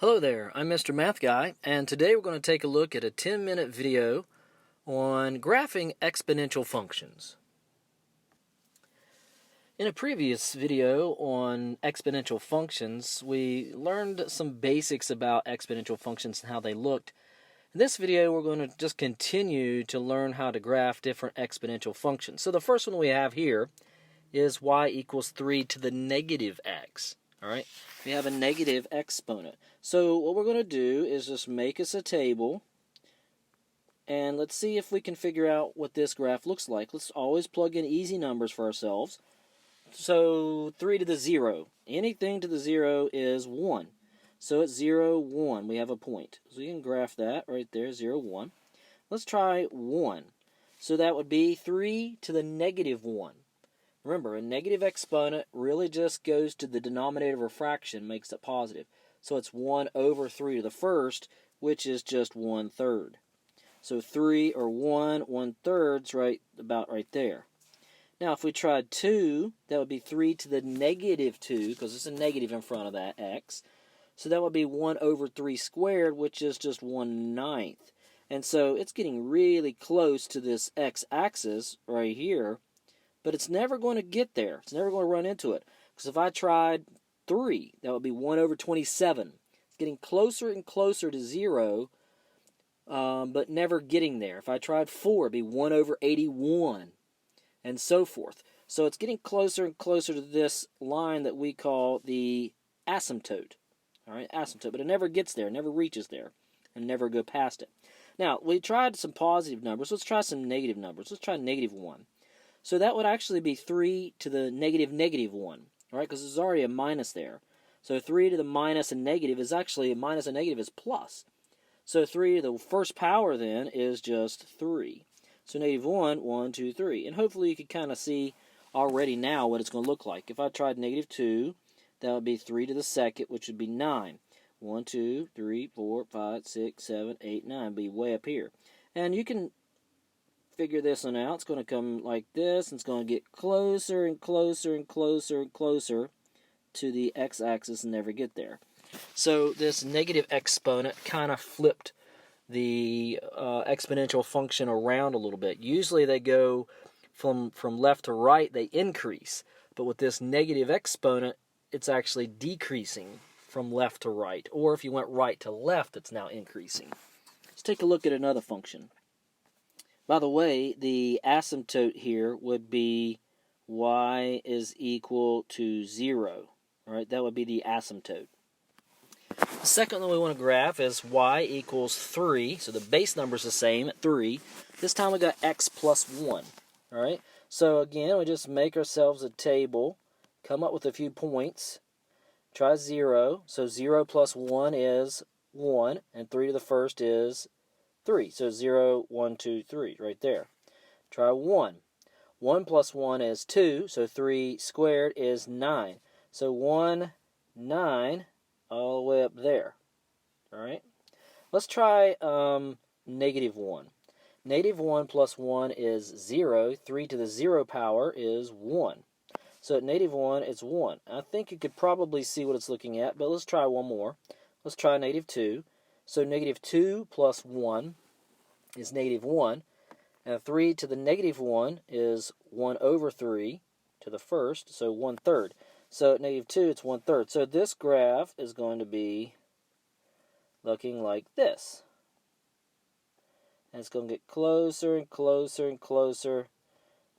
Hello there, I'm Mr. Math Guy, and today we're going to take a look at a 10-minute video on graphing exponential functions. In a previous video on exponential functions, we learned some basics about exponential functions and how they looked. In this video, we're going to just continue to learn how to graph different exponential functions. So the first one we have here is y equals 3 to the negative x. All right, we have a negative exponent. So what we're going to do is just make us a table, and let's see if we can figure out what this graph looks like. Let's always plug in easy numbers for ourselves. So 3 to the 0. Anything to the 0 is 1. So it's 0, 1. We have a point. So you can graph that right there, 0, 1. Let's try 1. So that would be 3 to the negative 1. Remember, a negative exponent really just goes to the denominator of a fraction, makes it positive. So it's 1 over 3 to the first, which is just 1/3. So 3 or 1, 1/3 is about right there. Now if we tried 2, that would be 3 to the negative 2, because it's a negative in front of that x. So that would be 1 over 3 squared, which is just 1/9. And so it's getting really close to this x-axis right here, but it's never going to get there. It's never going to run into it. Because if I tried 3, that would be 1 over 27. It's getting closer and closer to 0, but never getting there. If I tried 4, it would be 1 over 81, and so forth. So it's getting closer and closer to this line that we call the asymptote. All right, asymptote. But it never gets there, never reaches there, and never go past it. Now, we tried some positive numbers. Let's try some negative numbers. Let's try negative 1. So that would actually be 3 to the negative 1, all right, because there's already a minus there. So 3 to the minus a negative is actually a minus a negative is plus. So 3 to the first power then is just 3. So negative 1, 1, 2, 3. And hopefully you can kind of see already now what it's going to look like. If I tried negative 2, that would be 3 to the second, which would be 9. 1, 2, 3, 4, 5, 6, 7, 8, 9. Be way up here. And you can figure this one out. It's going to come like this, and it's going to get closer and closer and closer and closer to the x-axis and never get there. So this negative exponent kind of flipped the exponential function around a little bit. Usually they go from left to right, they increase. But with this negative exponent, it's actually decreasing from left to right. Or if you went right to left, it's now increasing. Let's take a look at another function. By the way, the asymptote here would be y is equal to 0. All right, that would be the asymptote. The second one we want to graph is y equals 3. So the base number is the same at 3. This time we got x plus 1. All right, so again, we just make ourselves a table, come up with a few points, try 0. So 0 plus 1 is 1, and 3 to the first is 3. So 0, 1, 2, 3, right there. Try 1. 1 plus 1 is 2, so 3 squared is 9. So 1, 9, all the way up there. All right. Let's try negative 1. Negative 1 plus 1 is 0. 3 to the 0 power is 1. So at negative 1, it's 1. I think you could probably see what it's looking at, but let's try one more. Let's try negative 2. So negative 2 plus 1 is negative 1. And 3 to the negative 1 is 1 over 3 to the first, so 1/3. So at negative 2, it's 1/3. So this graph is going to be looking like this. And it's going to get closer and closer and closer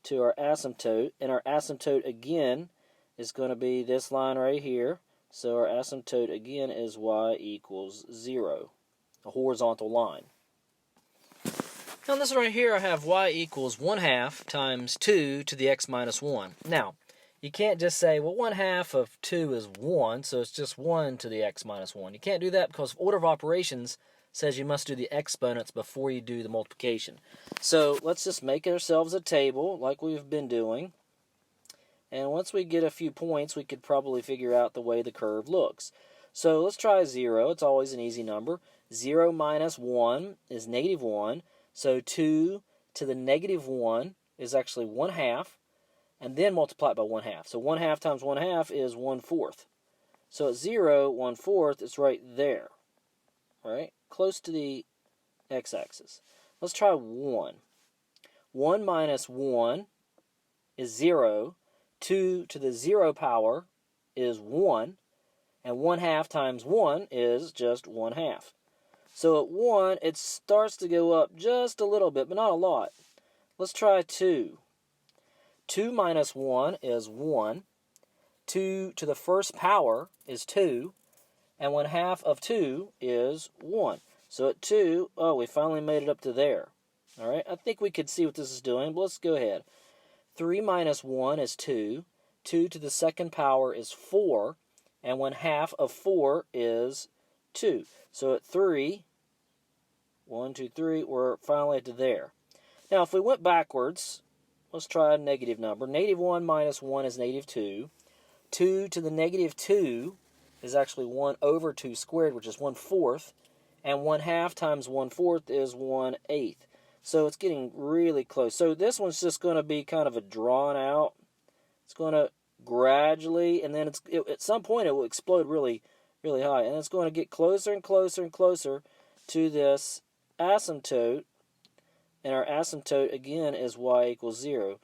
to our asymptote. And our asymptote, again, is going to be this line right here. So our asymptote, again, is y equals 0, a horizontal line. Now, this right here, I have y equals 1/2 times 2 to the x minus 1. Now, you can't just say, well, 1/2 of 2 is 1, so it's just 1 to the x minus 1. You can't do that because order of operations says you must do the exponents before you do the multiplication. So let's just make ourselves a table like we've been doing. And once we get a few points, we could probably figure out the way the curve looks. So let's try 0. It's always an easy number. 0 minus 1 is negative 1. So 2 to the negative 1 is actually 1/2. And then multiply it by 1/2. So 1/2 times 1/2 is 1/4. So at 0, 1/4, it's right there, right? Close to the x-axis. Let's try 1. 1 minus 1 is 0. 2 to the 0 power is 1. And 1/2 times 1 is just 1/2. So at 1, it starts to go up just a little bit, but not a lot. Let's try 2. 2 minus 1 is 1. 2 to the first power is 2. And 1/2 of 2 is 1. So at 2, oh, we finally made it up to there. All right, I think we could see what this is doing, but let's go ahead. 3 minus 1 is 2. 2 to the second power is 4. And 1/2 of 4 is 2. So at 3, 1, 2, 3, we're finally to there. Now, if we went backwards, let's try a negative number. -1 minus 1 is -2. 2 to the -2 is actually 1 over 2 squared, which is 1/4. And 1/2 times 1/4 is 1/8. So it's getting really close. So this one's just going to be kind of a drawn out. It's going to gradually, and then at some point it will explode really, really high. And it's going to get closer and closer and closer to this asymptote. And our asymptote, again, is y equals 0.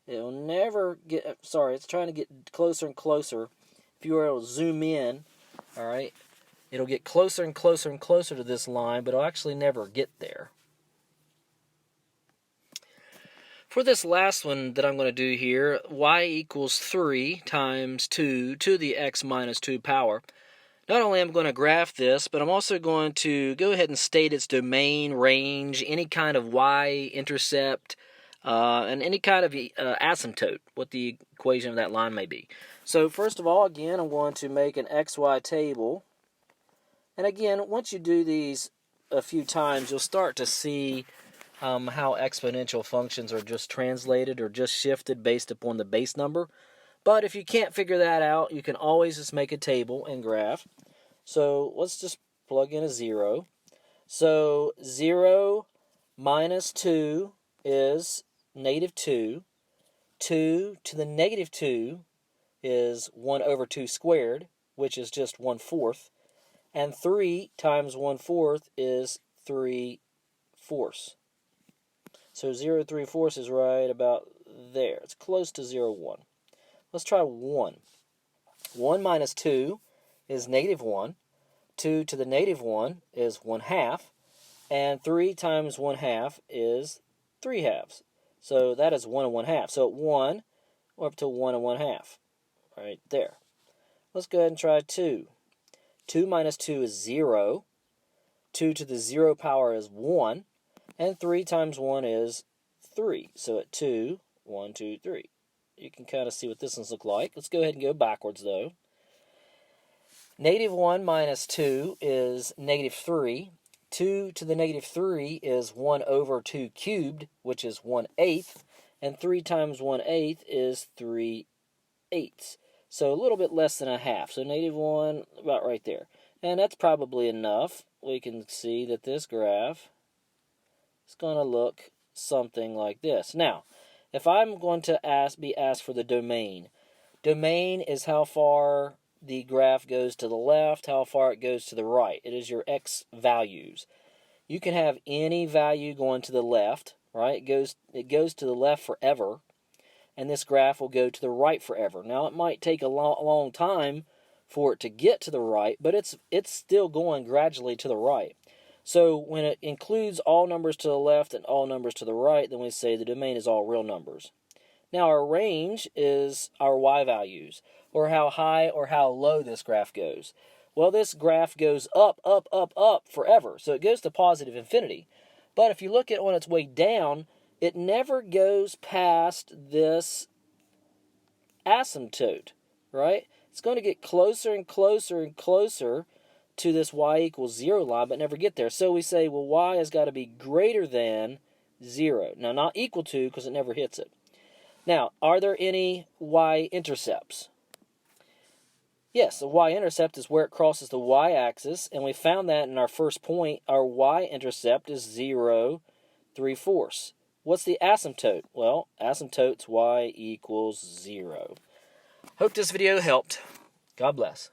It'll never get, it's trying to get closer and closer. If you were able to zoom in, all right, it'll get closer and closer and closer to this line, but it'll actually never get there. For this last one that I'm going to do here, y equals 3 times 2 to the x minus 2 power. Not only am I going to graph this, but I'm also going to go ahead and state its domain, range, any kind of y-intercept, and any kind of asymptote, what the equation of that line may be. So first of all, again, I'm going to make an xy table. And again, once you do these a few times, you'll start to see how exponential functions are just translated or just shifted based upon the base number. But if you can't figure that out, you can always just make a table and graph. So let's just plug in a 0. So 0 minus 2 is -2. 2 to the -2 is 1 over 2 squared, which is just 1/4. And 3 times 1/4 is 3/4. So 0 3/4 is right about there. It's close to 0, 1. Let's try 1. 1 minus 2 is -1. 2 to the -1 is 1/2. And 3 times 1/2 is 3/2. So that is 1 1/2. So at 1, we're up to 1 1/2. Right there. Let's go ahead and try 2. 2 minus 2 is 0. 2 to the 0 power is 1. And 3 times 1 is 3. So at 2, 1, 2, 3. You can kind of see what this one's look like. Let's go ahead and go backwards, though. -1 minus 2 is -3. 2 to the -3 is 1 over 2 cubed, which is 1/8. And 3 times 1/8 is 3/8. So a little bit less than a half. So -1, about right there. And that's probably enough. We can see that this graph is going to look something like this. Now, if I'm going to be asked for the domain is how far the graph goes to the left, how far it goes to the right. It is your x values. You can have any value going to the left, right? It goes to the left forever, and this graph will go to the right forever. Now, it might take a long time for it to get to the right, but it's still going gradually to the right. So when it includes all numbers to the left and all numbers to the right, then we say the domain is all real numbers. Now our range is our y values, or how high or how low this graph goes. Well, this graph goes up, up, up, up forever. So it goes to positive infinity. But if you look at it on its way down, it never goes past this asymptote, right? It's going to get closer and closer and closer to this y equals 0 line, but never get there. So we say, well, y has got to be greater than 0. Now, not equal to, because it never hits it. Now, are there any y-intercepts? Yes, the y-intercept is where it crosses the y-axis, and we found that in our first point. Our y-intercept is 0 3/4. What's the asymptote? Well, asymptote's y equals 0. Hope this video helped. God bless.